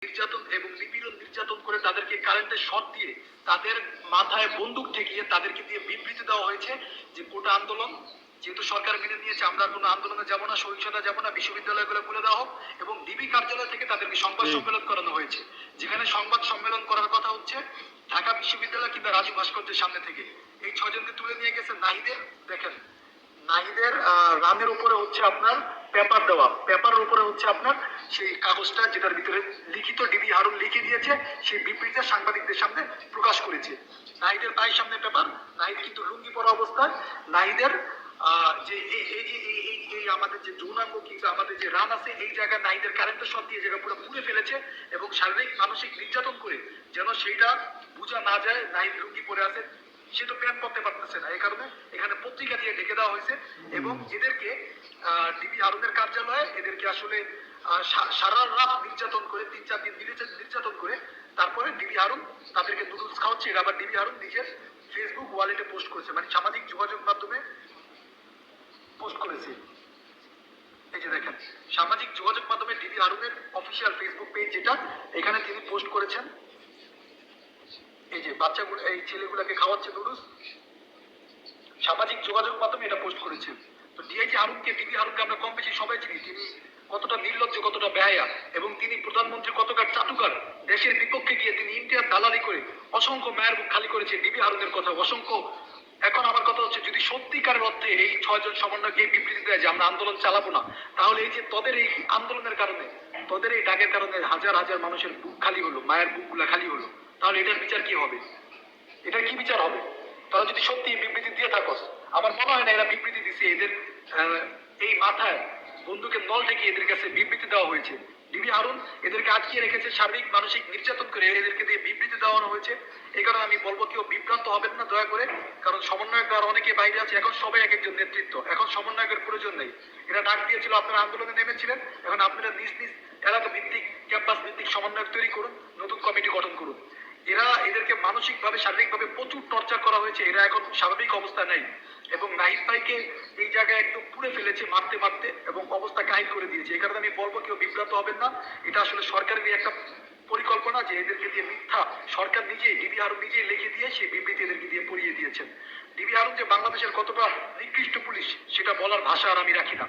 নির্যাতন এবং নিপীড়ন নির্যাতন করে তাদেরকে কারেন্টের শর্ট দিয়ে তাদের মাথায় বন্দুক ঠেকিয়ে তাদেরকে দিয়ে বিবৃতি দেওয়া হয়েছে যে কোটা আন্দোলন যেহেতু সরকার মেনে নিয়েছে, আমরা কোনো আন্দোলনে যাব না, সহিংসতা যাব না, বিশ্ববিদ্যালয়গুলো খুলে দেওয়া হোক, এবং ডিবি কার্যালয় থেকে তাদেরকে সংবাদ সম্মেলন করানো হয়েছে, যেখানে সংবাদ সম্মেলন করার কথা হচ্ছে ঢাকা বিশ্ববিদ্যালয় কিংবা রাজু ভাস্কর্যের সামনে থেকে। এই ছজনকে তুলে নিয়ে গেছে নাহিদের, দেখেন নাহিদের রানের উপরে হচ্ছে আপনার পেপার দেওয়া, পেপারের উপরে হচ্ছে আপনার সেই কাগজটা যেটার ভিতরে লিখিত ডিবি হারুন লিখে দিয়েছে, সেই বিবৃতিটা সাংবাদিকদের সামনে প্রকাশ করেছে। নাহিদের পায়ের সামনে পেপার, নাহিদ কিন্তু লুঙ্গি পরা অবস্থায়, নাহিদের যে এই আমাদের যে যৌনাঙ্গ কিংবা আমাদের যে রান আছে এই জায়গায় নাহিদের কারেন্টের শট দিয়ে জায়গা পুরো পুড়ে ফেলেছে এবং শারীরিক মানসিক নির্যাতন করে যেন সেইটা বোঝা না যায় নাহিদ লুঙ্গি পরে আছে, সে তো প্যান্ট পরতে পারতেছে না, এই কারণে এখানে পত্রিকা দিয়ে ঢেকে দেওয়া হয়েছে। এবং এদেরকে ডিবি হারুনের কার্যালয়ে এদেরকে আসলে সারা রাত নির্যাতন করে 3-4 দিন নির্যাতন করে তারপরে ডিবি হারুন তাদেরকে নুডলস খাওয়াচ্ছে। এটা আবার ডিবি হারুন নিজের ফেসবুক ওয়ালেটে পোস্ট করেছে, মানে সামাজিক যোগাযোগ মাধ্যমে পোস্ট করেছে। এই যে দেখেন সামাজিক যোগাযোগ মাধ্যমে ডিবি হারুনের অফিসিয়াল ফেসবুক পেজ যেটা, এখানে তিনি পোস্ট করেছেন এই যে বাচ্চাগুলো এই ছেলেগুলোকে খাওয়াচ্ছে নুডলস, সামাজিক যোগাযোগ মাধ্যমে এটা পোস্ট করেছেন। তো ডিআইজি হারুনকে, ডিবি হারুনকে আমরা কম বেশি সবাই চিনি, তিনি কতটা নির্লজ্জ, কতটা বেহায়া, এবং তিনি প্রধানমন্ত্রী কতটা চাটুকার, দেশের বিপক্ষে গিয়ে তিনি ইন্ডিয়ার দালালি করে অসংখ্য মায়ের বুক খালি করেছে। ডিবি হারুনের কথা অসংখ্য। এখন আমার কথা হচ্ছে যদি সত্যিকারের অর্থে এই 6 জন সমন্বয়কে এই বিবৃতি দেয় যে আমরা আন্দোলন চালাবো না, তাহলে এই যে তোদের এই আন্দোলনের কারণে, তোদের এই ডাকের কারণে হাজার হাজার মানুষের বুক খালি হলো, মায়ের বুকগুলা খালি হলো, তাহলে এটার বিচার কি হবে? এটার কি বিচার হবে? তারা যদি সত্যি বিবৃতি দিয়ে থাকস, আমার মনে হয় না এরা বিবৃতি দিছে, এদের এই মাথায় বন্দুকের নল থেকে এদের কাছে বিবৃতি দেওয়া হয়েছে। ডিবি হারুন এদেরকে আটকিয়ে রেখেছে, শারীরিক মানসিক নির্যাতন করে এদেরকে দিয়ে বিবৃতি দেওয়ানো হয়েছে। এই কারণে আমি বলবো কেউ বিভ্রান্ত হবেন না দয়া করে, কারণ সমন্বয়ক আর অনেকে বাইরে আছে, এখন সবাই এক একজন নেতৃত্ব, এখন সমন্বয়কের প্রয়োজন নেই। এরা ডাক দিয়েছিল, আপনারা আন্দোলনে নেমেছিলেন, এখন আপনারা নিজ নিজ এলাকা ভিত্তিক, ক্যাম্পাস ভিত্তিক সমন্বয়ক তৈরি করুন, নতুন কমিটি গঠন করুন। এদেরকে মানসিক ভাবে, শারীরিক ভাবে প্রচুর টর্চার করা হয়েছে, এরা এখন স্বাভাবিক অবস্থা নেই, এবং নাহিদ ভাইকে এই জায়গায় একদম পুড়ে ফেলেছে মারতে মারতে, এবং অবস্থা কাহিল করে দিয়েছে। এই কারণে আমি বলবো কেউ বিভ্রান্ত হবেন না, এটা আসলে সরকারের একটা পরিকল্পনা যে এদেরকে দিয়ে মিথ্যা, সরকার নিজেই, ডিবি হারুন নিজেই লিখে দিয়ে সেই বিবৃতি এদেরকে দিয়ে পড়িয়ে দিয়েছেন। ডিবি হারুন যে বাংলাদেশের কতটা নিকৃষ্ট পুলিশ সেটা বলার ভাষা আর আমি রাখি না।